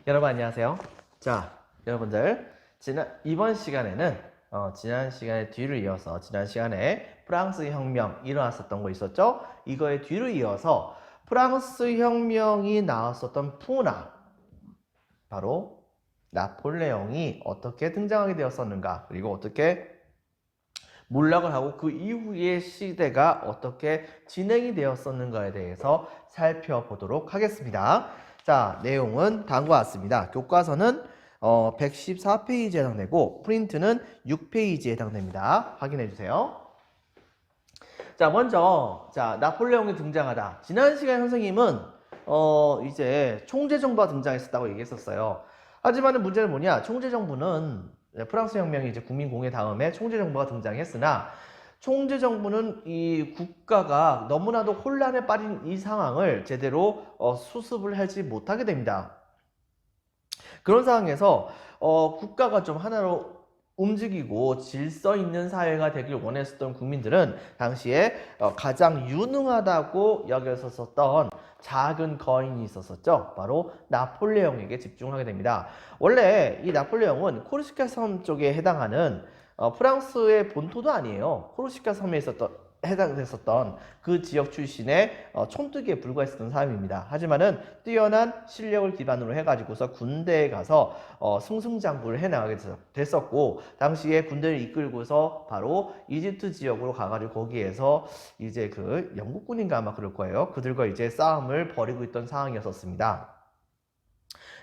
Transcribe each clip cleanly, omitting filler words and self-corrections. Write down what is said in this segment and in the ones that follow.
여러분 안녕하세요. 자, 여러분들 이번 시간에는 지난 시간에 뒤를 이어서 지난 시간에 프랑스 혁명 일어났었던 거 있었죠? 이거의 뒤를 이어서 프랑스 혁명이 나왔었던 푸나 바로 나폴레옹이 어떻게 등장하게 되었었는가, 그리고 어떻게 몰락을 하고 그 이후의 시대가 어떻게 진행이 되었었는가에 대해서 살펴보도록 하겠습니다. 자, 내용은 다음과 같습니다. 교과서는 114페이지에 해당되고 프린트는 6페이지에 해당됩니다. 확인해 주세요. 자, 먼저 나폴레옹이 등장하다. 지난 시간에 선생님은 이제 총재정부가 등장했었다고 얘기했었어요. 하지만 문제는 뭐냐? 총재정부는 프랑스 혁명이 이제 국민공회 다음에 총재정부가 등장했으나 총재정부는 이 국가가 너무나도 혼란에 빠진 이 상황을 제대로 수습을 하지 못하게 됩니다. 그런 상황에서 국가가 좀 하나로 움직이고 질서 있는 사회가 되길 원했었던 국민들은 당시에 가장 유능하다고 여겼었던 작은 거인이 있었었죠. 바로 나폴레옹에게 집중하게 됩니다. 원래 이 나폴레옹은 코르시카 섬 쪽에 해당하는 프랑스의 본토도 아니에요. 코르시카 섬에 해당됐었던 그 지역 출신의 촌뜨기에 불과했었던 사람입니다. 하지만은 뛰어난 실력을 기반으로 해가지고서 군대에 가서 승승장구를 해나가게 됐었고, 당시에 군대를 이끌고서 바로 이집트 지역으로 가가지고 거기에서 이제 그 영국군인가 아마 그럴 거예요. 그들과 이제 싸움을 벌이고 있던 상황이었었습니다.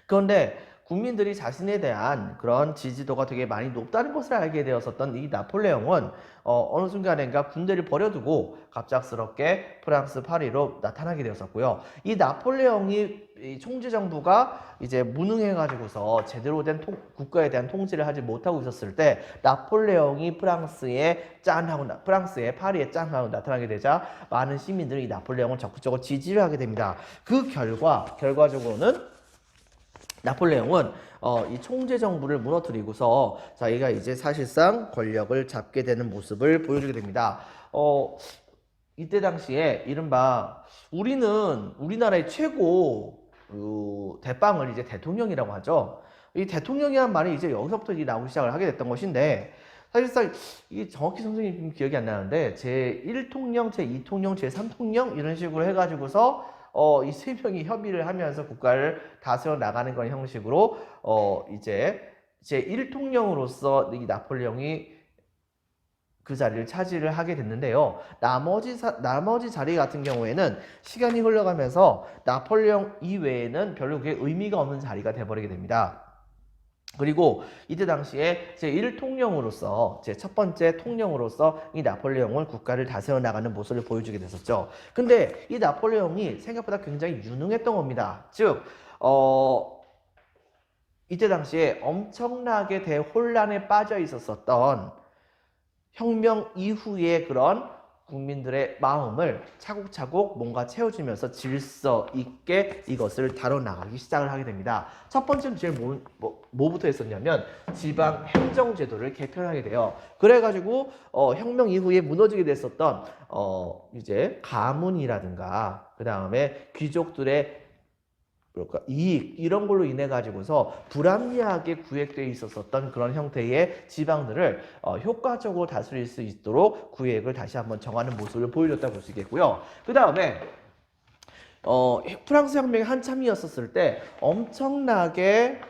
그런데 국민들이 자신에 대한 그런 지지도가 되게 많이 높다는 것을 알게 되었었던 이 나폴레옹은 어느 순간인가 군대를 버려두고 갑작스럽게 프랑스 파리로 나타나게 되었었고요. 이 나폴레옹이 총재정부가 이제 무능해가지고서 제대로 된 국가에 대한 통치를 하지 못하고 있었을 때 나폴레옹이 프랑스에 파리에 짠 하고 나타나게 되자 많은 시민들이 이 나폴레옹을 적극적으로 지지를 하게 됩니다. 그 결과적으로는 나폴레옹은 이 총재정부를 무너뜨리고서 자기가 이제 사실상 권력을 잡게 되는 모습을 보여주게 됩니다. 이때 당시에 이른바 우리나라의 최고 대빵을 이제 대통령이라고 하죠. 이 대통령이란 말이 이제 여기서부터 나오기 시작을 하게 됐던 것인데, 사실상 이게 정확히 선생님 기억이 안 나는데 제1통령, 제2통령, 제3통령 이런 식으로 해가지고서 이 세 명이 협의를 하면서 국가를 다스려 나가는 그런 형식으로 이제 제1통령으로서 이 나폴레옹이 그 자리를 차지를 하게 됐는데요. 나머지 자리 같은 경우에는 시간이 흘러가면서 나폴레옹 이외에는 별로 그게 의미가 없는 자리가 돼버리게 됩니다. 그리고 이때 당시에 제1통령으로서 첫 번째 통령으로서 이 나폴레옹은 국가를 다스려 나가는 모습을 보여주게 됐었죠. 근데 이 나폴레옹이 생각보다 굉장히 유능했던 겁니다. 즉 이때 당시에 엄청나게 대혼란에 빠져 있었던 혁명 이후의 그런 국민들의 마음을 차곡차곡 뭔가 채워주면서 질서 있게 이것을 다뤄나가기 시작을 하게 됩니다. 첫 번째는 제일 뭐부터 했었냐면 지방 행정제도를 개편하게 돼요. 그래가지고 혁명 이후에 무너지게 됐었던 이제 가문이라든가 그 다음에 귀족들의 이익 이런 걸로 인해 가지고서 불합리하게 구획되어 있었던 그런 형태의 지방들을 효과적으로 다스릴 수 있도록 구획을 다시 한번 정하는 모습을 보여줬다고 볼 수 있겠고요. 그 다음에 프랑스 혁명이 한참이었을 때 엄청나게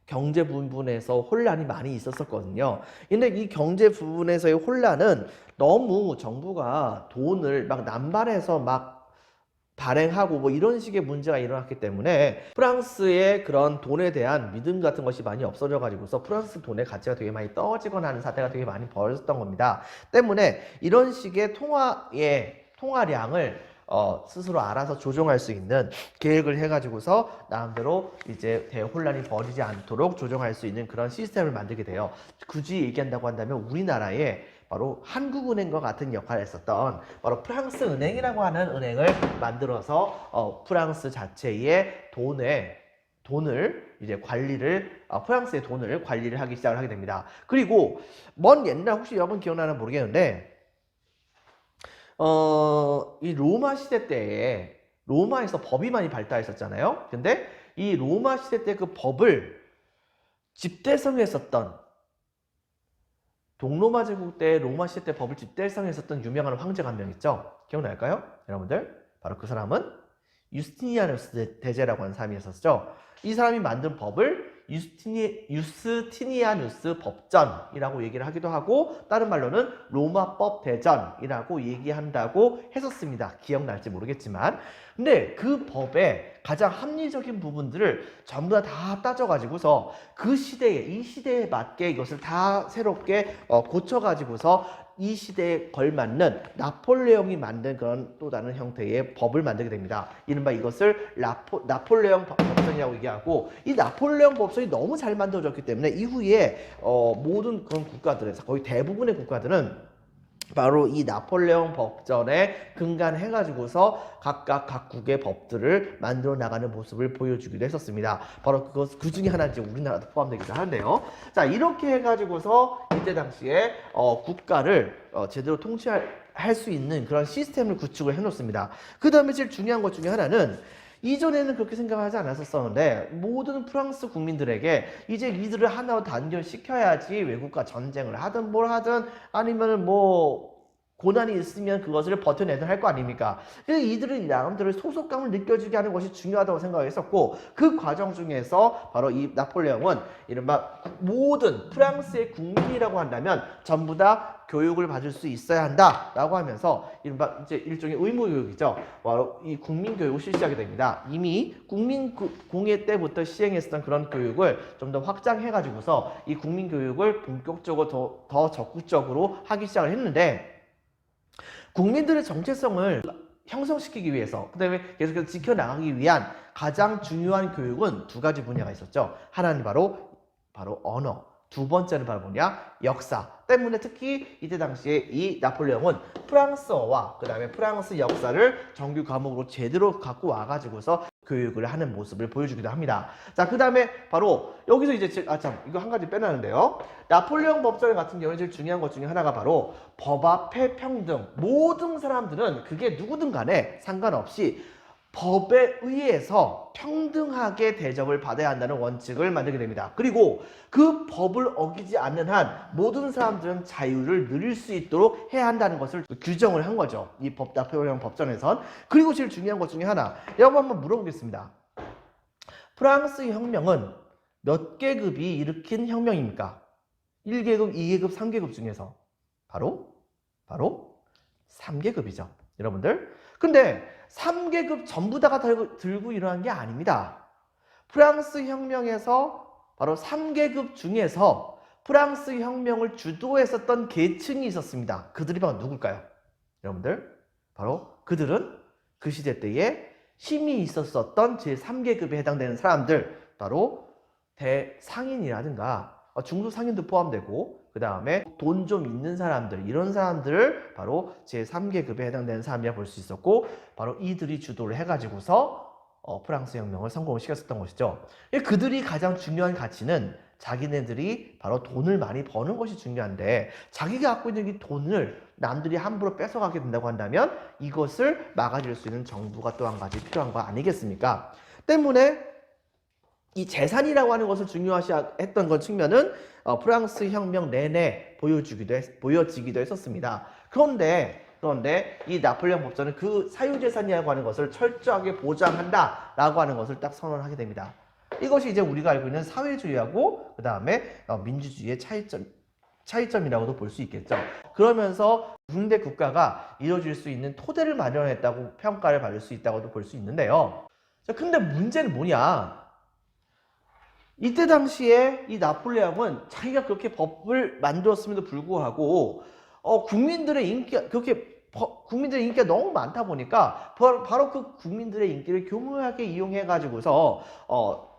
경제 부분에서 혼란이 많이 있었거든요. 근데 이 경제 부분에서의 혼란은 너무 정부가 돈을 막 남발해서 막 발행하고 뭐 이런 식의 문제가 일어났기 때문에 프랑스의 그런 돈에 대한 믿음 같은 것이 많이 없어져 가지고서 프랑스 돈의 가치가 되게 많이 떨어지거나 하는 사태가 되게 많이 벌어졌던 겁니다. 때문에 이런 식의 통화량을 스스로 알아서 조정할 수 있는 계획을 해가지고서 나름대로 이제 대혼란이 벌이지 않도록 조정할 수 있는 그런 시스템을 만들게 돼요. 굳이 얘기한다고 한다면 우리나라에 바로 한국은행과 같은 역할을 했었던 바로 프랑스 은행이라고 하는 은행을 만들어서 프랑스 자체의 돈을 이제 프랑스의 돈을 관리를 하기 시작을 하게 됩니다. 그리고 먼 옛날 혹시 여러분 기억나나 모르겠는데 이 로마 시대 때에 로마에서 법이 많이 발달했었잖아요. 근데 이 로마 시대 때 그 법을 집대성했었던, 동로마 제국 때 로마 시대 때 법을 집대성했었던 유명한 황제가 한 명 있죠. 기억날까요? 여러분들? 바로 그 사람은 유스티니아누스 대제라고 하는 사람이 있었죠. 이 사람이 만든 법을 유스티니아누스 법전이라고 얘기를 하기도 하고, 다른 말로는 로마법 대전이라고 얘기한다고 했었습니다. 기억날지 모르겠지만. 근데 그 법의 가장 합리적인 부분들을 전부 다 따져가지고서 그 시대에, 이 시대에 맞게 이것을 다 새롭게 고쳐가지고서 이 시대에 걸맞는 나폴레옹이 만든 그런 또 다른 형태의 법을 만들게 됩니다. 이른바 이것을 나폴레옹 법전이라고 얘기하고, 이 나폴레옹 법전이 너무 잘 만들어졌기 때문에 이후에 모든 그런 국가들에서 거의 대부분의 국가들은 바로 이 나폴레옹 법전에 근간해가지고서 각각 각국의 법들을 만들어 나가는 모습을 보여주기도 했었습니다. 바로 그 중에 하나 이제 우리나라도 포함되기도 하는데요. 자, 이렇게 해가지고서 이때 당시에 국가를 제대로 통치할 수 있는 그런 시스템을 구축을 해놓습니다. 그 다음에 제일 중요한 것 중에 하나는, 이전에는 그렇게 생각하지 않았었는데 모든 프랑스 국민들에게 이제 이들을 하나로 단결시켜야지 외국과 전쟁을 하든 뭘 하든 아니면은 뭐 고난이 있으면 그것을 버텨내든 할 거 아닙니까? 그래서 이들은 나름대로 소속감을 느껴지게 하는 것이 중요하다고 생각했었고, 그 과정 중에서 바로 이 나폴레옹은 이른바 모든 프랑스의 국민이라고 한다면 전부 다 교육을 받을 수 있어야 한다라고 하면서 이른바 이제 일종의 의무교육이죠. 바로 이 국민교육을 실시하게 됩니다. 이미 국민공예 때부터 시행했었던 그런 교육을 좀 더 확장해가지고서 이 국민교육을 본격적으로 더 적극적으로 하기 시작을 했는데, 국민들의 정체성을 형성시키기 위해서, 그 다음에 계속해서 지켜나가기 위한 가장 중요한 교육은 두 가지 분야가 있었죠. 하나는 바로 언어, 두 번째는 바로 뭐냐? 역사. 때문에 특히 이때 당시에 이 나폴레옹은 프랑스어와 그 다음에 프랑스 역사를 정규 과목으로 제대로 갖고 와가지고서 교육을 하는 모습을 보여주기도 합니다. 자, 그 다음에 바로 여기서 이제 이거 한 가지 빼놨는데요. 나폴레옹 법전 같은 경우에 제일 중요한 것 중에 하나가 바로 법 앞에 평등. 모든 사람들은 그게 누구든 간에 상관없이 법에 의해서 평등하게 대접을 받아야 한다는 원칙을 만들게 됩니다. 그리고 그 법을 어기지 않는 한 모든 사람들은 자유를 누릴 수 있도록 해야 한다는 것을 규정을 한 거죠. 이 나폴레옹 법전에선. 그리고 제일 중요한 것 중에 하나, 여러분 한번 물어보겠습니다. 프랑스 혁명은 몇 계급이 일으킨 혁명입니까? 1계급, 2계급, 3계급 중에서 바로 3계급이죠. 여러분들. 근데 3계급 전부 다가 들고 일어난 게 아닙니다. 프랑스 혁명에서 바로 3계급 중에서 프랑스 혁명을 주도했었던 계층이 있었습니다. 그들이 바로 누굴까요? 여러분들, 바로 그들은 그 시대 때에 힘이 있었었던 제3계급에 해당되는 사람들, 바로 대상인이라든가 중소상인도 포함되고, 그 다음에 돈 좀 있는 사람들, 이런 사람들을 바로 제3계급에 해당되는 사람이라 볼 수 있었고, 바로 이들이 주도를 해가지고서 프랑스 혁명을 성공을 시켰었던 것이죠. 그들이 가장 중요한 가치는 자기네들이 바로 돈을 많이 버는 것이 중요한데, 자기가 갖고 있는 이 돈을 남들이 함부로 뺏어가게 된다고 한다면 이것을 막아줄 수 있는 정부가 또 한 가지 필요한 거 아니겠습니까? 때문에 이 재산이라고 하는 것을 중요시했던 건 측면은 프랑스 혁명 내내 보여지기도 했었습니다. 그런데 이 나폴레옹 법전은 그 사유재산이라고 하는 것을 철저하게 보장한다라고 하는 것을 딱 선언하게 됩니다. 이것이 이제 우리가 알고 있는 사회주의하고 그 다음에 민주주의의 차이점이라고도 볼 수 있겠죠. 그러면서 군대 국가가 이루어질 수 있는 토대를 마련했다고 평가를 받을 수 있다고도 볼 수 있는데요. 자, 근데 문제는 뭐냐? 이때 당시에 이 나폴레옹은 자기가 그렇게 법을 만들었음에도 불구하고 국민들의 인기가 너무 많다 보니까 바로 그 국민들의 인기를 교묘하게 이용해 가지고서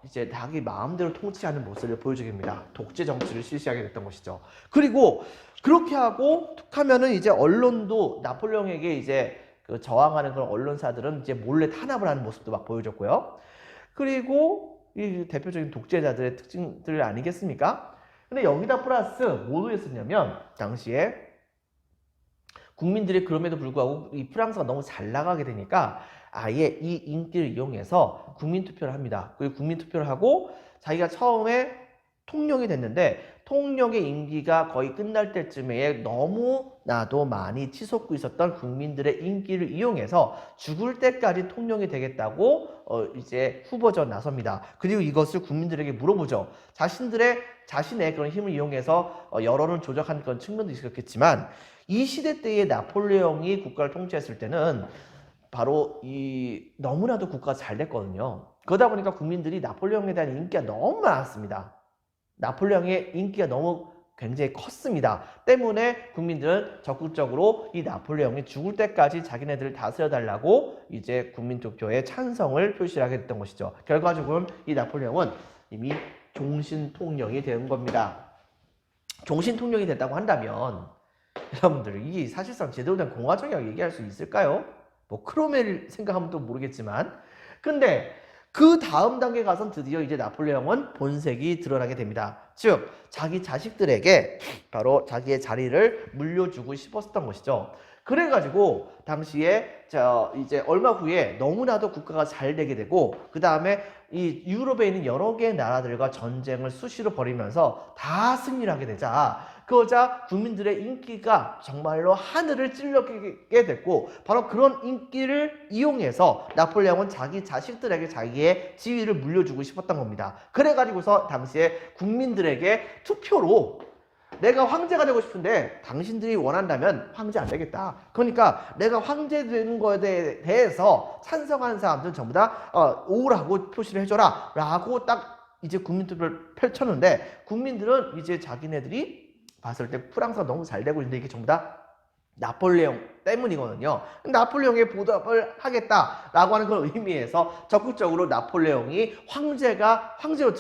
이제 자기 마음대로 통치하는 모습을 보여주게 됩니다. 독재 정치를 실시하게 됐던 것이죠. 그리고 그렇게 하고 툭하면은 이제 언론도 나폴레옹에게 이제 그 저항하는 그런 언론사들은 이제 몰래 탄압을 하는 모습도 막 보여줬고요. 그리고 이 대표적인 독재자들의 특징들 아니겠습니까? 근데 여기다 플러스 뭘 했었냐면, 당시에 국민들이 그럼에도 불구하고 이 프랑스가 너무 잘 나가게 되니까 아예 이 인기를 이용해서 국민투표를 합니다. 그리고 국민투표를 하고 자기가 처음에 통령이 됐는데 통령의 임기가 거의 끝날 때쯤에 너무나도 많이 치솟고 있었던 국민들의 인기를 이용해서 죽을 때까지 통령이 되겠다고 이제 후보져 나섭니다. 그리고 이것을 국민들에게 물어보죠. 자신의 그런 힘을 이용해서 여론을 조작한 그런 측면도 있었겠지만 이 시대 때의 나폴레옹이 국가를 통치했을 때는 바로 이 너무나도 국가가 잘 됐거든요. 그러다 보니까 국민들이 나폴레옹에 대한 인기가 너무 많았습니다. 나폴레옹의 인기가 너무 굉장히 컸습니다. 때문에 국민들은 적극적으로 이 나폴레옹이 죽을 때까지 자기네들을 다스려달라고 이제 국민투표에 찬성을 표시하게 됐던 것이죠. 결과적으로는 이 나폴레옹은 이미 종신통령이 된 겁니다. 종신통령이 됐다고 한다면 여러분들 이게 사실상 제대로 된 공화정이라고 얘기할 수 있을까요? 뭐 크로멜 생각하면 또 모르겠지만 근데 그 다음 단계 가선 드디어 이제 나폴레옹은 본색이 드러나게 됩니다. 즉 자기 자식들에게 바로 자기의 자리를 물려주고 싶었던 것이죠. 그래가지고 당시에 이제 얼마 후에 너무나도 국가가 잘 되게 되고 그 다음에 이 유럽에 있는 여러 개의 나라들과 전쟁을 수시로 벌이면서 다 승리를 하게 되자 그러자 국민들의 인기가 정말로 하늘을 찔러게 됐고 바로 그런 인기를 이용해서 나폴레옹은 자기 자식들에게 자기의 지위를 물려주고 싶었던 겁니다. 그래가지고서 당시에 국민들에게 투표로 내가 황제가 되고 싶은데 당신들이 원한다면 황제 안 되겠다. 그러니까 내가 황제 되는 거에 대해서 찬성하는 사람들은 전부 다 오라고 표시를 해줘라 라고 딱 이제 국민투표를 펼쳤는데 국민들은 이제 자기네들이 봤을 때 프랑스가 너무 잘 되고 있는데 이게 전부 다 나폴레옹 때문이거든요. 나폴레옹에 보답을 하겠다라고 하는 그런 의미에서 적극적으로 나폴레옹이 황제로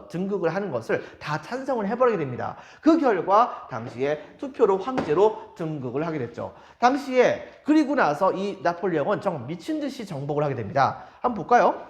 등극을 하는 것을 다 찬성을 해버리게 됩니다. 그 결과 당시에 투표로 황제로 등극을 하게 됐죠. 당시에 그리고 나서 이 나폴레옹은 정말 미친 듯이 정복을 하게 됩니다. 한번 볼까요?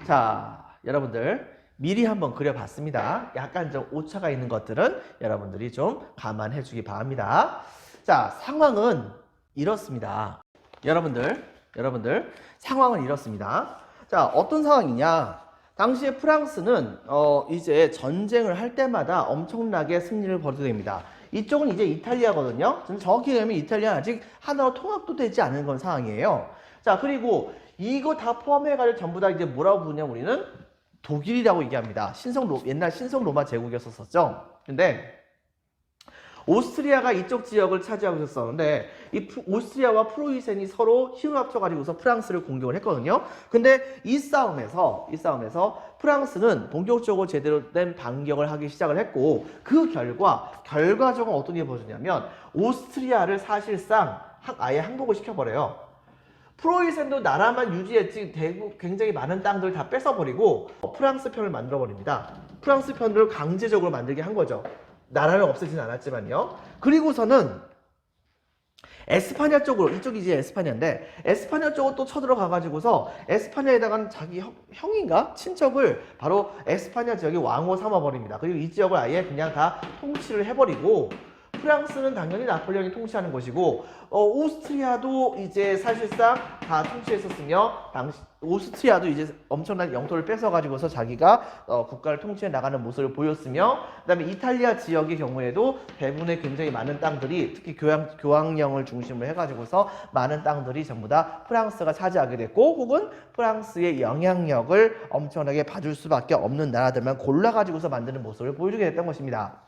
자, 여러분들. 미리 한번 그려봤습니다. 약간 좀 오차가 있는 것들은 여러분들이 좀 감안해 주기 바랍니다. 자, 상황은 이렇습니다. 여러분들, 상황은 이렇습니다. 자, 어떤 상황이냐? 당시에 프랑스는 이제 전쟁을 할 때마다 엄청나게 승리를 거두게 됩니다. 이쪽은 이제 이탈리아거든요. 정확히 얘기하면 이탈리아는 아직 하나로 통합도 되지 않은 그런 상황이에요. 자, 그리고 이거 다 포함해가지고 전부 다 이제 뭐라고 부르냐, 우리는? 독일이라고 얘기합니다. 옛날 신성 로마 제국이었었죠. 근데 오스트리아가 이쪽 지역을 차지하고 있었는데 이 오스트리아와 프로이센이 서로 힘을 합쳐가지고서 프랑스를 공격을 했거든요. 근데 이 싸움에서 프랑스는 본격적으로 제대로 된 반격을 하기 시작을 했고 그 결과적으로 어떤 일이 벌어졌냐면 오스트리아를 사실상 아예 항복을 시켜버려요. 프로이센도 나라만 유지했지 굉장히 많은 땅들을 다 뺏어버리고 프랑스 편을 만들어버립니다. 프랑스 편을 강제적으로 만들게 한 거죠. 나라는 없애진 않았지만요. 그리고서는 에스파냐 쪽으로, 이쪽이 이제 에스파냐인데 에스파냐 쪽으로 또 쳐들어가가지고서 에스파냐에다가는 자기 형인가? 친척을 바로 에스파냐 지역의 왕으로 삼아버립니다. 그리고 이 지역을 아예 그냥 다 통치를 해버리고 프랑스는 당연히 나폴레옹이 통치하는 것이고 오스트리아도 이제 사실상 다 통치했었으며 오스트리아도 이제 엄청난 영토를 뺏어가지고서 자기가 국가를 통치해 나가는 모습을 보였으며 그 다음에 이탈리아 지역의 경우에도 대부분의 굉장히 많은 땅들이 특히 교황령을 중심으로 해가지고서 많은 땅들이 전부 다 프랑스가 차지하게 됐고 혹은 프랑스의 영향력을 엄청나게 받을 수밖에 없는 나라들만 골라가지고서 만드는 모습을 보여주게 됐던 것입니다.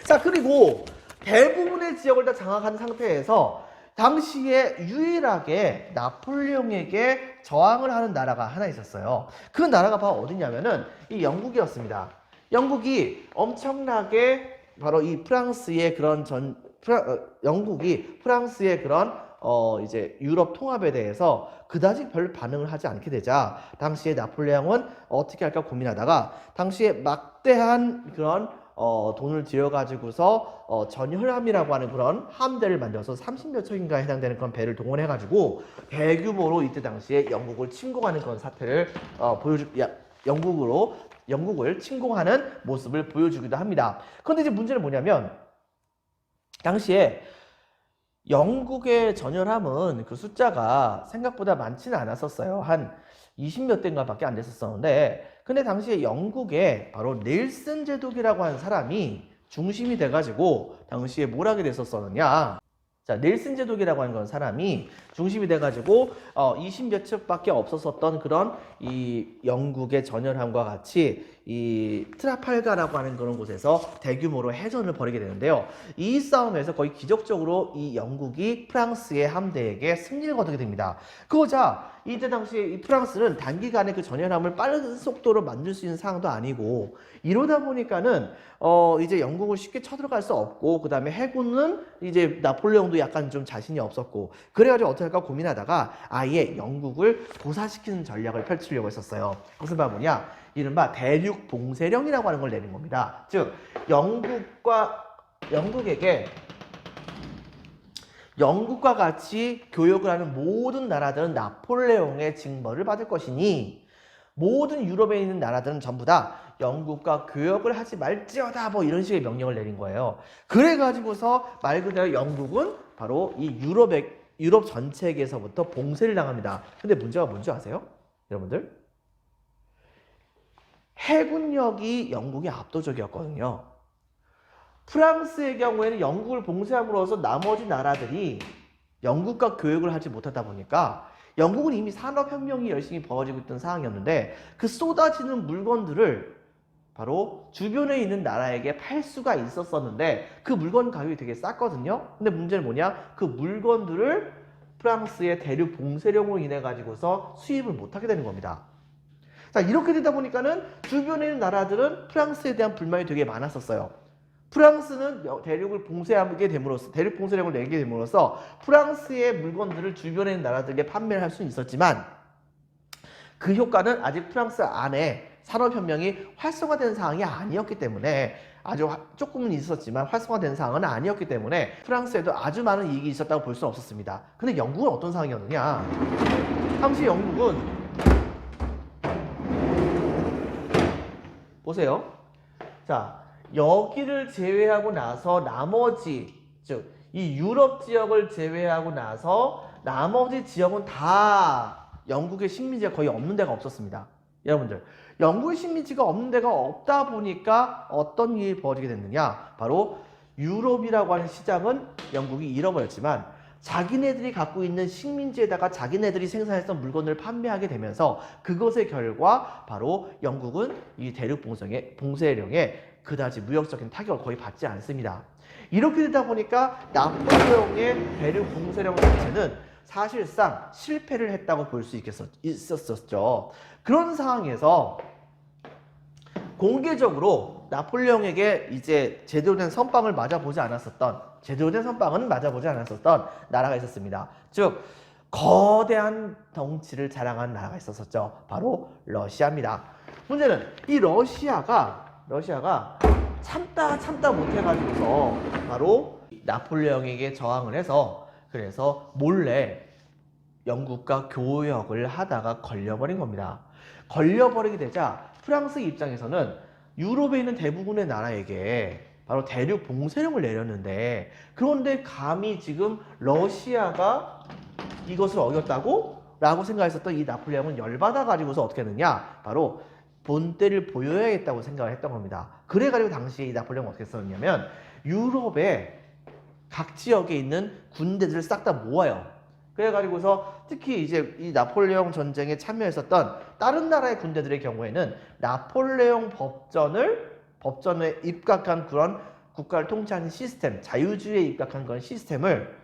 자, 그리고 대부분의 지역을 다 장악한 상태에서 당시에 유일하게 나폴레옹에게 저항을 하는 나라가 하나 있었어요. 그 나라가 바로 어디냐면은 이 영국이었습니다. 영국이 엄청나게 바로 이 프랑스의 그런 영국이 프랑스의 그런 이제 유럽 통합에 대해서 그다지 별 반응을 하지 않게 되자 당시에 나폴레옹은 어떻게 할까 고민하다가 당시에 막대한 그런 돈을 들여가지고서 전혈함이라고 하는 그런 함대를 만들어서 30몇 척인가에 해당되는 그런 배를 동원해가지고 대규모로 이때 당시에 영국을 침공하는 그런 사태를 영국을 침공하는 모습을 보여주기도 합니다. 그런데 이제 문제는 뭐냐면 당시에 영국의 전열함은 그 숫자가 생각보다 많지는 않았었어요. 한 20몇 대인가밖에 안 됐었었는데, 근데 당시에 영국에 바로 넬슨 제독이라고 하는 사람이 중심이 돼가지고 당시에 뭘 하게 됐었었느냐. 자, 넬슨 제독이라고 하는 건 사람이 중심이 돼가지고 20몇 척밖에 없었었던 그런 이 영국의 전열함과 같이 이 트라팔가라고 하는 그런 곳에서 대규모로 해전을 벌이게 되는데요. 이 싸움에서 거의 기적적으로 이 영국이 프랑스의 함대에게 승리를 거두게 됩니다. 그거자 이때 당시에 이 프랑스는 단기간에 그 전열함을 빠른 속도로 만들 수 있는 상황도 아니고, 이러다 보니까는 이제 영국을 쉽게 쳐들어갈 수 없고, 그 다음에 해군은 이제 나폴레옹도 약간 좀 자신이 없었고, 그래가지고 어떻게 할까 고민하다가 아예 영국을 고사시키는 전략을 펼치려고 했었어요. 무슨 말 뭐냐? 이른바 대륙 봉쇄령이라고 하는 걸 내린 겁니다. 즉 영국과 같이 교역을 하는 모든 나라들은 나폴레옹의 징벌을 받을 것이니, 모든 유럽에 있는 나라들은 전부 다 영국과 교역을 하지 말지어다, 뭐 이런 식의 명령을 내린 거예요. 그래가지고서 말 그대로 영국은 바로 이 유럽 전체에게서부터 봉쇄를 당합니다. 근데 문제가 뭔지 아세요? 여러분들? 해군력이 영국이 압도적이었거든요. 프랑스의 경우에는 영국을 봉쇄함으로써 나머지 나라들이 영국과 교역을 하지 못하다 보니까 영국은 이미 산업혁명이 열심히 벌어지고 있던 상황이었는데, 그 쏟아지는 물건들을 바로 주변에 있는 나라에게 팔 수가 있었었는데 그 물건 가격이 되게 쌌거든요. 근데 문제는 뭐냐? 그 물건들을 프랑스의 대륙 봉쇄령으로 인해 가지고서 수입을 못하게 되는 겁니다. 자, 이렇게 되다 보니까는 주변에 있는 나라들은 프랑스에 대한 불만이 되게 많았었어요. 프랑스는 대륙을 봉쇄하게 됨으로써, 대륙 봉쇄령을 내게 됨으로써 프랑스의 물건들을 주변에 있는 나라들에게 판매를 할 수는 있었지만, 그 효과는 아직 프랑스 안에 산업혁명이 활성화된 상황이 아니었기 때문에, 아주 조금은 있었지만 활성화된 상황은 아니었기 때문에 프랑스에도 아주 많은 이익이 있었다고 볼 수는 없었습니다. 근데 영국은 어떤 상황이었느냐? 당시 영국은 보세요. 자, 여기를 제외하고 나서 나머지, 즉 이 유럽 지역을 제외하고 나서 나머지 지역은 다 영국의 식민지가 거의 없는 데가 없었습니다. 여러분들, 영국의 식민지가 없는 데가 없다 보니까 어떤 일이 벌어지게 됐느냐? 바로 유럽이라고 하는 시장은 영국이 잃어버렸지만, 자기네들이 갖고 있는 식민지에다가 자기네들이 생산했던 물건을 판매하게 되면서 그것의 결과 바로 영국은 이 대륙 봉쇄령에 그다지 무역적인 타격을 거의 받지 않습니다. 이렇게 되다 보니까 나폴레옹의 대륙 봉쇄령 자체는 사실상 실패를 했다고 볼 수 있었었죠. 그런 상황에서 공개적으로 나폴레옹에게 이제 제대로 된 선빵은 맞아보지 않았었던 나라가 있었습니다. 즉 거대한 덩치를 자랑한 나라가 있었었죠. 바로 러시아입니다. 문제는 이 러시아가 참다 못해가지고서 바로 나폴레옹에게 저항을 해서, 그래서 몰래 영국과 교역을 하다가 걸려버린 겁니다. 걸려버리게 되자 프랑스 입장에서는 유럽에 있는 대부분의 나라에게 바로 대륙 봉쇄령을 내렸는데, 그런데 감히 지금 러시아가 이것을 어겼다고? 라고 생각했었던 이 나폴레옹은 열받아 가지고서 어떻게 했느냐? 바로 본때를 보여야겠다고 생각을 했던 겁니다. 그래가지고 당시에 이 나폴레옹은 어떻게 했었냐면 유럽의 각 지역에 있는 군대들을 싹 다 모아요. 그래가지고서 특히 이제 이 나폴레옹 전쟁에 참여했었던 다른 나라의 군대들의 경우에는 나폴레옹 법전에 입각한 그런 국가를 통치하는 시스템, 자유주의에 입각한 그런 시스템을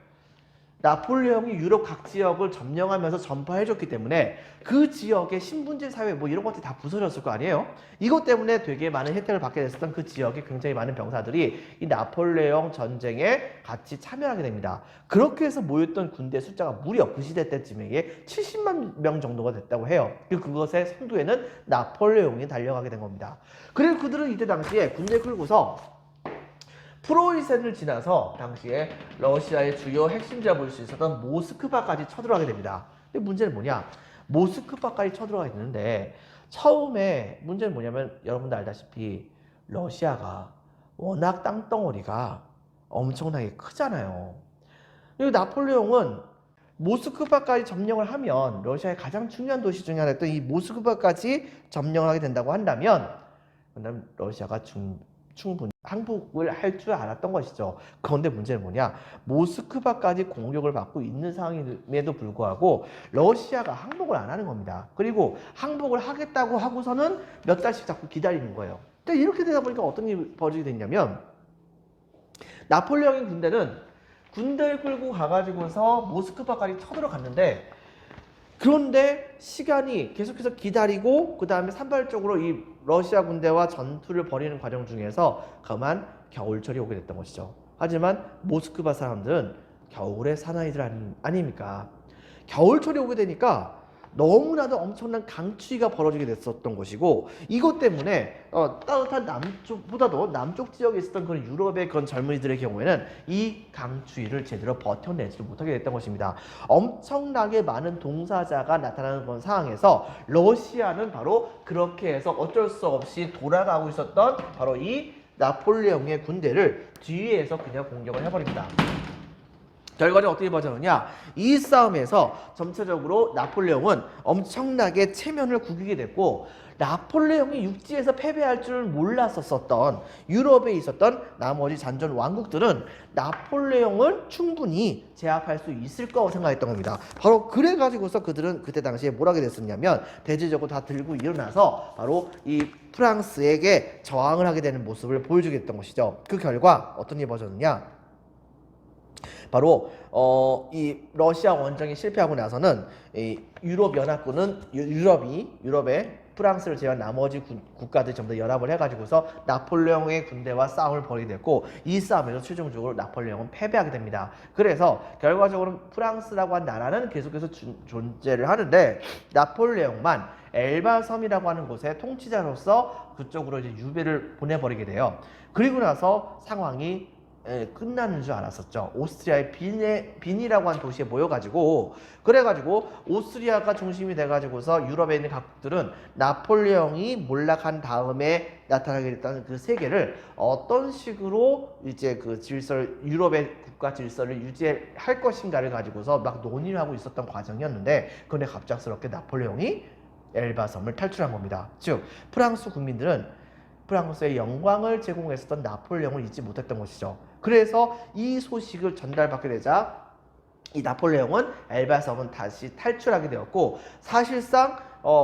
나폴레옹이 유럽 각 지역을 점령하면서 전파해줬기 때문에 그 지역의 신분제 사회 뭐 이런 것들이 다 부서졌을 거 아니에요? 이것 때문에 되게 많은 혜택을 받게 됐었던 그 지역에 굉장히 많은 병사들이 이 나폴레옹 전쟁에 같이 참여하게 됩니다. 그렇게 해서 모였던 군대 숫자가 무려 그 시대 때쯤에 70만 명 정도가 됐다고 해요. 그것의 선두에는 나폴레옹이 달려가게 된 겁니다. 그리고 그들은 이때 당시에 군대 끌고서 프로이센을 지나서 당시에 러시아의 주요 핵심 잡을 수 있었던 모스크바까지 쳐들어가게 됩니다. 근데 문제는 뭐냐? 모스크바까지 쳐들어가게 되는데, 처음에 문제는 뭐냐면 여러분들 알다시피 러시아가 워낙 땅덩어리가 엄청나게 크잖아요. 그리고 나폴레옹은 모스크바까지 점령을 하면 러시아의 가장 중요한 도시 중에 하나였던 이 모스크바까지 점령을 하게 된다고 한다면 러시아가 충분히 항복을 할 줄 알았던 것이죠. 그런데 문제는 뭐냐? 모스크바까지 공격을 받고 있는 상황임에도 불구하고 러시아가 항복을 안 하는 겁니다. 그리고 항복을 하겠다고 하고서는 몇 달씩 자꾸 기다리는 거예요. 이렇게 되다 보니까 어떤 일이 벌어지게 됐냐면 나폴레옹의 군대는 군대를 끌고 가가지고서 모스크바까지 쳐들어갔는데 그런데 시간이 계속해서 기다리고 그 다음에 산발적으로 이 러시아 군대와 전투를 벌이는 과정 중에서 그만 겨울철이 오게 됐던 것이죠. 하지만 모스크바 사람들은 겨울의 사나이들 아닙니까? 겨울철이 오게 되니까 너무나도 엄청난 강추위가 벌어지게 됐었던 것이고 이것 때문에 따뜻한 남쪽보다도 남쪽 지역에 있었던 그런 유럽의 그런 젊은이들의 경우에는 이 강추위를 제대로 버텨내지를 못하게 됐던 것입니다. 엄청나게 많은 동사자가 나타나는 그런 상황에서 러시아는 바로 그렇게 해서 어쩔 수 없이 돌아가고 있었던 바로 이 나폴레옹의 군대를 뒤에서 그냥 공격을 해버립니다. 결과는 어떻게 벌어졌느냐? 이 싸움에서 전체적으로 나폴레옹은 엄청나게 체면을 구기게 됐고 나폴레옹이 육지에서 패배할 줄 몰랐었던 유럽에 있었던 나머지 잔존 왕국들은 나폴레옹을 충분히 제압할 수 있을 거라고 생각했던 겁니다. 바로 그래가지고서 그들은 그때 당시에 뭘 하게 됐었냐면 대지적으로 다 들고 일어나서 바로 이 프랑스에게 저항을 하게 되는 모습을 보여주게 됐던 것이죠. 그 결과 어떤 일이 벌어졌느냐? 바로 이 러시아 원정이 실패하고 나서는 이 유럽 연합군은 유럽의 프랑스를 제외한 나머지 국가들이 전부 다 연합을 해가지고서 나폴레옹의 군대와 싸움을 벌이게 됐고 이 싸움에서 최종적으로 나폴레옹은 패배하게 됩니다. 그래서 결과적으로 프랑스라고 한 나라는 계속해서 존재를 하는데 나폴레옹만 엘바 섬이라고 하는 곳에 통치자로서 그쪽으로 이제 유배를 보내버리게 돼요. 그리고 나서 상황이 끝나는 줄 알았었죠. 오스트리아의 빈이라고 한 도시에 모여가지고 그래가지고 오스트리아가 중심이 돼가지고서 유럽에 있는 각국들은 나폴레옹이 몰락한 다음에 나타나게 됐다는 그 세계를 어떤 식으로 이제 그 질서를 유럽의 국가 질서를 유지할 것인가를 가지고서 막 논의를 하고 있었던 과정이었는데 그런데 갑작스럽게 나폴레옹이 엘바 섬을 탈출한 겁니다. 즉 프랑스 국민들은 프랑스의 영광을 제공했었던 나폴레옹을 잊지 못했던 것이죠. 그래서 이 소식을 전달받게 되자 이 나폴레옹은 엘바 섬은 다시 탈출하게 되었고 사실상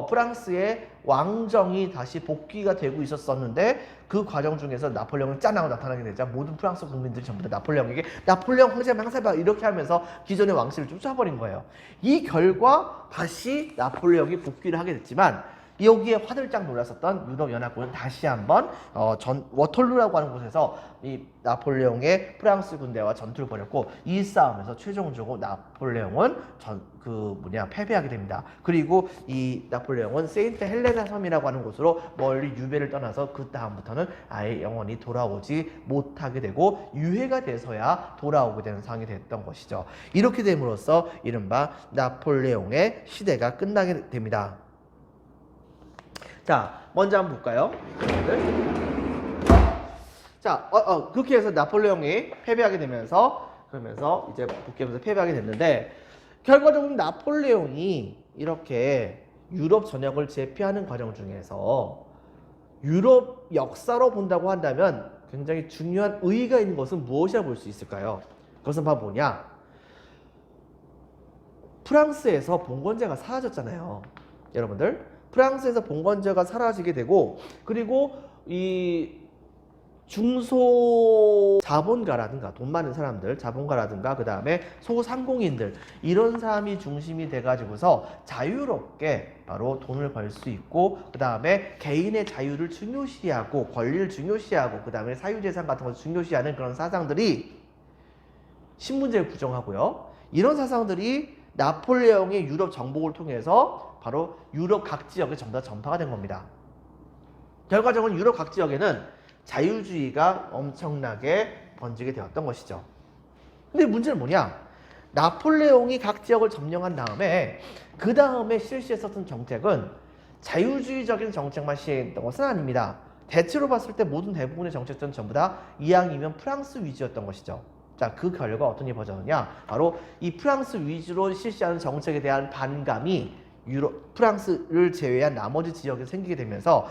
프랑스의 왕정이 다시 복귀가 되고 있었는데 그 과정 중에서 나폴레옹이 짠하고 나타나게 되자 모든 프랑스 국민들이 전부 다 나폴레옹에게 나폴레옹 황제만 항상 이렇게 하면서 기존의 왕실을 쫓아버린 거예요. 이 결과 다시 나폴레옹이 복귀를 하게 됐지만 여기에 화들짝 놀랐었던 유럽연합군은 다시 한번 워털루라고 하는 곳에서 이 나폴레옹의 프랑스 군대와 전투를 벌였고 이 싸움에서 최종적으로 나폴레옹은 패배하게 됩니다. 그리고 이 나폴레옹은 세인트 헬레나 섬이라고 하는 곳으로 멀리 유배를 떠나서 그 다음부터는 아예 영원히 돌아오지 못하게 되고 유해가 돼서야 돌아오게 되는 상황이 됐던 것이죠. 이렇게 됨으로써 이른바 나폴레옹의 시대가 끝나게 됩니다. 자, 먼저 한번 볼까요? 자, 그렇게 해서 나폴레옹이 패배하게 되면서 그러면서 이제 복귀하면서 패배하게 됐는데 결과적으로 나폴레옹이 이렇게 유럽 전역을 제패하는 과정 중에서 유럽 역사로 본다고 한다면 굉장히 중요한 의의가 있는 것은 무엇이라 볼 수 있을까요? 그것은 바로 뭐냐? 프랑스에서 봉건제가 사라졌잖아요. 여러분들. 프랑스에서 봉건제가 사라지게 되고 그리고 이 중소 자본가라든가 돈 많은 사람들 자본가라든가 그 다음에 소상공인들 이런 사람이 중심이 돼가지고서 자유롭게 바로 돈을 벌 수 있고 그 다음에 개인의 자유를 중요시하고 권리를 중요시하고 그 다음에 사유재산 같은 걸 중요시하는 그런 사상들이 신분제를 부정하고요. 이런 사상들이 나폴레옹의 유럽 정복을 통해서 바로 유럽 각 지역에 전부 다 전파가 된 겁니다. 결과적으로 유럽 각 지역에는 자유주의가 엄청나게 번지게 되었던 것이죠. 근데 문제는 뭐냐? 나폴레옹이 각 지역을 점령한 다음에 그 다음에 실시했었던 정책은 자유주의적인 정책만 시행했던 것은 아닙니다. 대체로 봤을 때 모든 대부분의 정책들은 전부 다 이왕이면 프랑스 위주였던 것이죠. 자, 그 결과 어떤 일이 벌어졌느냐? 바로 이 프랑스 위주로 실시하는 정책에 대한 반감이 프랑스를 제외한 나머지 지역에 생기게 되면서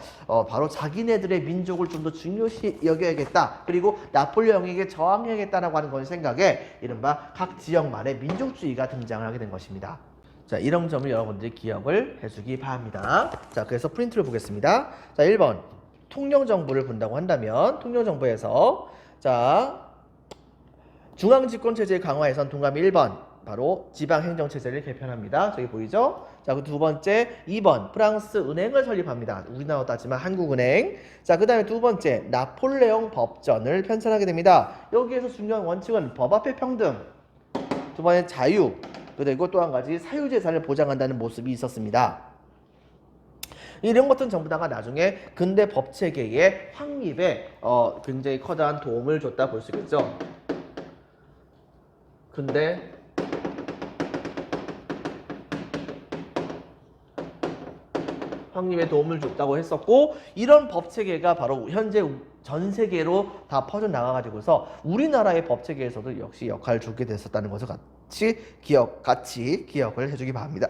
바로 자기네들의 민족을 좀 더 중요시 여겨야겠다. 그리고 나폴레옹에게 저항해야겠다라고 하는 건 생각에 이른바 각 지역만의 민족주의가 등장을 하게 된 것입니다. 자, 이런 점을 여러분들이 기억을 해주기 바랍니다. 자, 그래서 프린트를 보겠습니다. 자, 1번 통령정부를 본다고 한다면 통령정부에서 자 중앙집권체제의 강화에선 동감이 1번 바로 지방행정체제를 개편합니다. 저기 보이죠? 자, 그 두 번째 2번 프랑스 은행을 설립합니다. 우리나라 따지만 한국은행. 자, 그 다음에 두 번째 나폴레옹 법전을 편찬하게 됩니다. 여기에서 중요한 원칙은 법 앞의 평등, 두 번째 자유, 그리고 또 한 가지 사유재산을 보장한다는 모습이 있었습니다. 이런 것들은 전부 다가 나중에 근대 법체계의 확립에 굉장히 커다란 도움을 줬다 볼 수 있겠죠. 근데 확립에 도움을 줬다고 했었고, 이런 법체계가 바로 현재 전 세계로 다 퍼져나가가지고서 우리나라의 법체계에서도 역시 역할을 주게 됐었다는 것을 같이 기억을 해주기 바랍니다.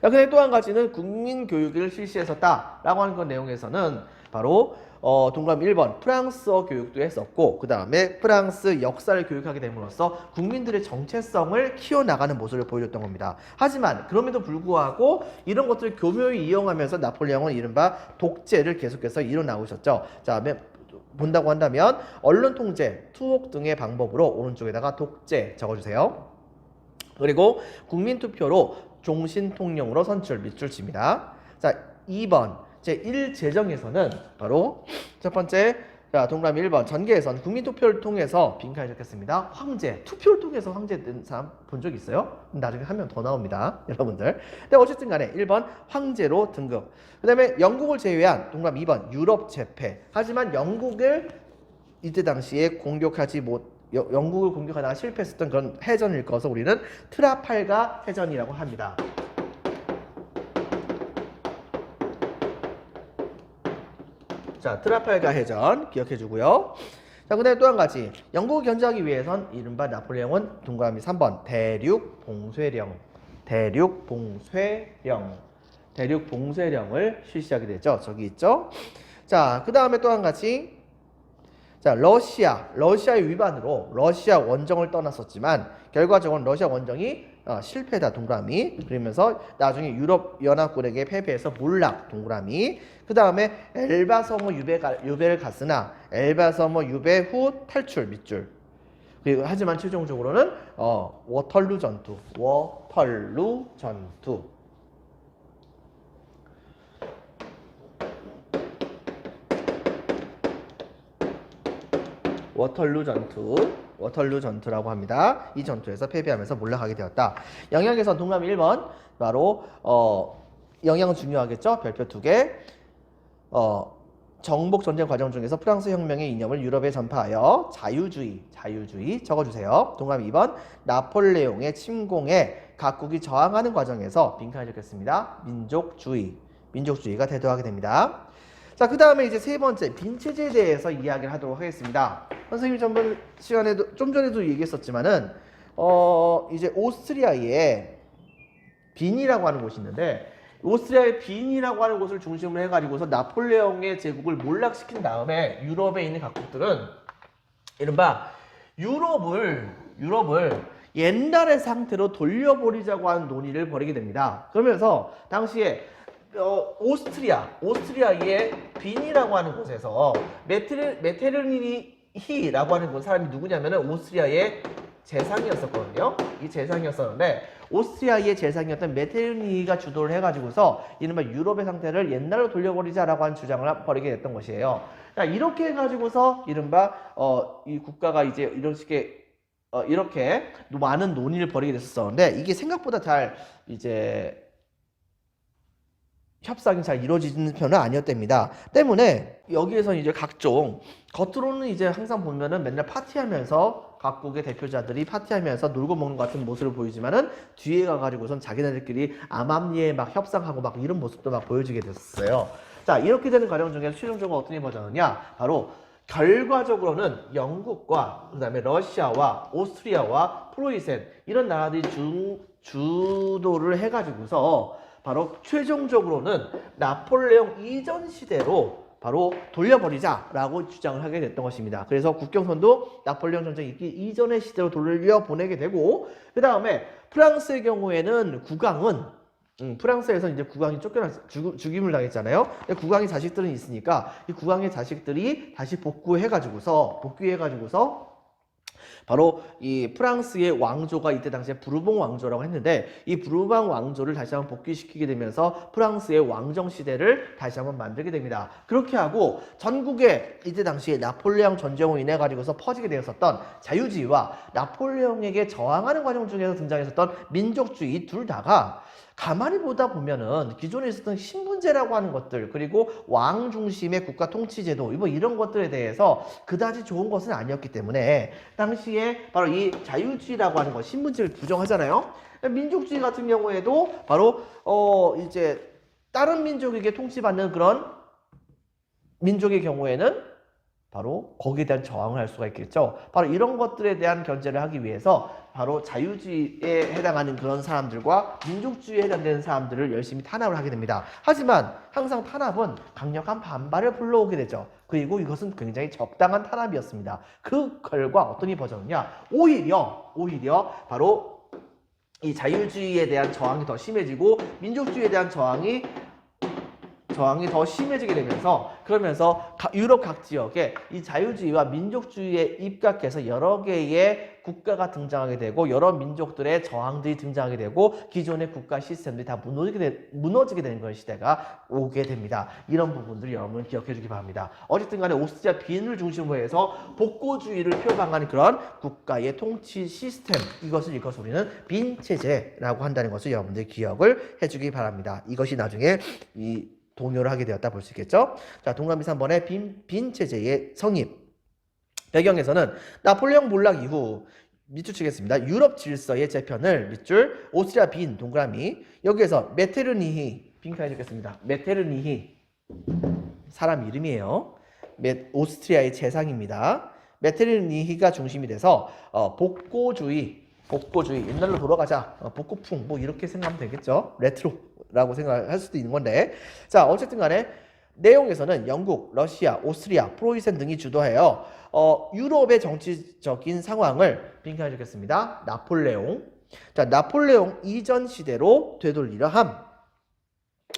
자, 근데 또 한 가지는 국민교육을 실시했었다라고 하는 그 내용에서는 바로 동그라미 1번 프랑스어 교육도 했었고, 그 다음에 프랑스 역사를 교육하게 됨으로써 국민들의 정체성을 키워나가는 모습을 보여줬던 겁니다. 하지만 그럼에도 불구하고 이런 것들을 교묘히 이용하면서 나폴레옹은 이른바 독재를 계속해서 이뤄나오고 있었죠. 자, 본다고 한다면 언론 통제, 투옥 등의 방법으로 오른쪽에다가 독재 적어주세요. 그리고 국민투표로 종신통령으로 선출, 밑줄 칩니다. 자, 2번 제1제정에서는 바로 첫 번째, 자, 동그라미 1번 전개에선 국민투표를 통해서 빈칸에 적혔습니다. 황제, 투표를 통해서 황제 된 사람 본 적 있어요? 나중에 한 명 더 나옵니다, 여러분들. 근데 어쨌든 간에 1번 황제로 등극. 그 다음에 영국을 제외한 동그라미 2번 유럽 제패. 하지만 영국을 이때 당시에 영국을 공격하다가 실패했었던 그런 해전을 일컬어서 우리는 트라팔가 해전이라고 합니다. 자, 트라팔가 해전 기억해주고요. 자, 그 다음에 또 한 가지, 영국을 견제하기 위해선 이른바 나폴레옹은 동그라미 3번 대륙봉쇄령을 실시하게 되죠. 저기 있죠. 자, 그 다음에 또 한 가지, 자, 러시아의 위반으로 러시아 원정을 떠났었지만 결과적으로 러시아 원정이 실패다, 동그라미. 그러면서 나중에 유럽 연합군에게 패배해서 몰락, 동그라미. 그 다음에 엘바 섬 유배를 갔으나 엘바 섬 유배 후 탈출, 밑줄. 그리고 하지만 최종적으로는 워털루 전투. 워털루 전투라고 합니다. 이 전투에서 패배하면서 몰락하게 되었다. 영양에선 동그라미 1번 바로 영양은 중요하겠죠. 별표 2개. 정복 전쟁 과정 중에서 프랑스 혁명의 이념을 유럽에 전파하여 자유주의 적어주세요. 동그라미 2번 나폴레옹의 침공에 각국이 저항하는 과정에서 빈칸에 적혔습니다. 민족주의가 대두하게 됩니다. 자, 그 다음에 이제 세 번째 빈체제에 대해서 이야기를 하도록 하겠습니다. 선생님이 전번 시간에도 좀 전에도 얘기했었지만은 이제 오스트리아의 빈이라고 하는 곳이 있는데, 오스트리아의 빈이라고 하는 곳을 중심으로 해가지고서 나폴레옹의 제국을 몰락시킨 다음에 유럽에 있는 각국들은 이른바 유럽을 옛날의 상태로 돌려버리자고 하는 논의를 벌이게 됩니다. 그러면서 당시에 오스트리아의 빈이라고 하는 곳에서 메테르니히라고 하는 그 사람이 누구냐면은 오스트리아의 재상이었었거든요. 이 재상이었었는데 오스트리아의 재상이었던 메테르니히가 주도를 해가지고서 이른바 유럽의 상태를 옛날로 돌려버리자라고 하는 주장을 벌이게 됐던 것이에요. 자, 이렇게 해가지고서 이른바 이 국가가 이제 이렇게 많은 논의를 벌이게 됐었는데 이게 생각보다 잘 이제 협상이 잘 이루어지는 편은 아니었답니다. 때문에 여기에서 이제 각종 겉으로는 이제 항상 보면은 맨날 파티하면서 각국의 대표자들이 파티하면서 놀고 먹는 것 같은 모습을 보이지만은 뒤에 가가지고선 자기네들끼리 암암리에 막 협상하고 막 이런 모습도 막 보여지게 됐었어요. 자, 이렇게 되는 과정 중에서 최종적으로 어떤 일이 벌어졌느냐? 바로 결과적으로는 영국과 그다음에 러시아와 오스트리아와 프로이센 이런 나라들이 주도를 해가지고서 바로 최종적으로는 나폴레옹 이전 시대로 바로 돌려버리자라고 주장을 하게 됐던 것입니다. 그래서 국경선도 나폴레옹 전쟁 있기 이전의 시대로 돌려보내게 되고, 그 다음에 프랑스의 경우에는 국왕은 프랑스에서 이제 국왕이 죽임을 당했잖아요. 근데 국왕의 자식들은 있으니까 이 국왕의 자식들이 다시 복귀해가지고서 바로 이 프랑스의 왕조가 이때 당시에 부르봉 왕조라고 했는데, 이 부르봉 왕조를 다시 한번 복귀시키게 되면서 프랑스의 왕정 시대를 다시 한번 만들게 됩니다. 그렇게 하고 전국에 이때 당시에 나폴레옹 전쟁으로 인해 가지고서 퍼지게 되었었던 자유주의와 나폴레옹에게 저항하는 과정 중에서 등장했었던 민족주의 둘 다가 가만히 보다 보면은 기존에 있었던 신분제라고 하는 것들, 그리고 왕 중심의 국가 통치제도 뭐 이런 것들에 대해서 그다지 좋은 것은 아니었기 때문에 당시에 바로 이 자유주의라고 하는 것, 신분제를 부정하잖아요. 민족주의 같은 경우에도 바로 이제 다른 민족에게 통치받는 그런 민족의 경우에는 바로 거기에 대한 저항을 할 수가 있겠죠. 바로 이런 것들에 대한 견제를 하기 위해서 바로 자유주의에 해당하는 그런 사람들과 민족주의에 해당되는 사람들을 열심히 탄압을 하게 됩니다. 하지만 항상 탄압은 강력한 반발을 불러오게 되죠. 그리고 이것은 굉장히 적당한 탄압이었습니다. 그 결과 어떤 일이 벌어졌느냐? 오히려 바로 이 자유주의에 대한 저항이 더 심해지고 민족주의에 대한 저항이 더 심해지게 되면서, 그러면서 유럽 각 지역에 이 자유주의와 민족주의에 입각해서 여러 개의 국가가 등장하게 되고 여러 민족들의 저항들이 등장하게 되고 기존의 국가 시스템들이 다 무너지게 되는 그런 시대가 오게 됩니다. 이런 부분들 여러분 기억해 주기 바랍니다. 어쨌든 간에 오스트리아 빈을 중심으로 해서 복고주의를 표방하는 그런 국가의 통치 시스템, 이것을 일컬어서 우리는 빈 체제라고 한다는 것을 여러분들 기억을 해주기 바랍니다. 이것이 나중에 동요를 하게 되었다 볼 수 있겠죠. 자, 동그라미 3번의 빈 체제의 성립. 배경에서는 나폴레옹 몰락 이후 밑줄 치겠습니다. 유럽 질서의 재편을 밑줄, 오스트리아 빈 동그라미, 여기에서 메테르니히 빈칸 해주겠습니다. 메테르니히 사람 이름이에요. 오스트리아의 재상입니다. 메테르니히가 중심이 돼서 복고주의 옛날로 돌아가자, 복고풍 뭐 이렇게 생각하면 되겠죠. 레트로라고 생각할 수도 있는 건데, 자, 어쨌든 간에 내용에서는 영국, 러시아, 오스트리아, 프로이센 등이 주도해요. 유럽의 정치적인 상황을 빈칸해 주겠습니다. 나폴레옹. 자, 나폴레옹 이전 시대로 되돌리려 함.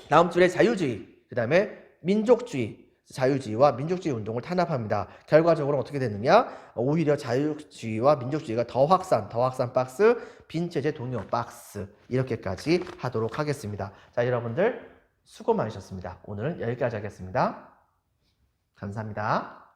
다음 줄에 자유주의, 그 다음에 민족주의, 자유주의와 민족주의 운동을 탄압합니다. 결과적으로 어떻게 됐느냐? 오히려 자유주의와 민족주의가 더 확산 박스, 빈체제 동요 박스, 이렇게까지 하도록 하겠습니다. 자, 여러분들 수고 많으셨습니다. 오늘은 여기까지 하겠습니다. 감사합니다.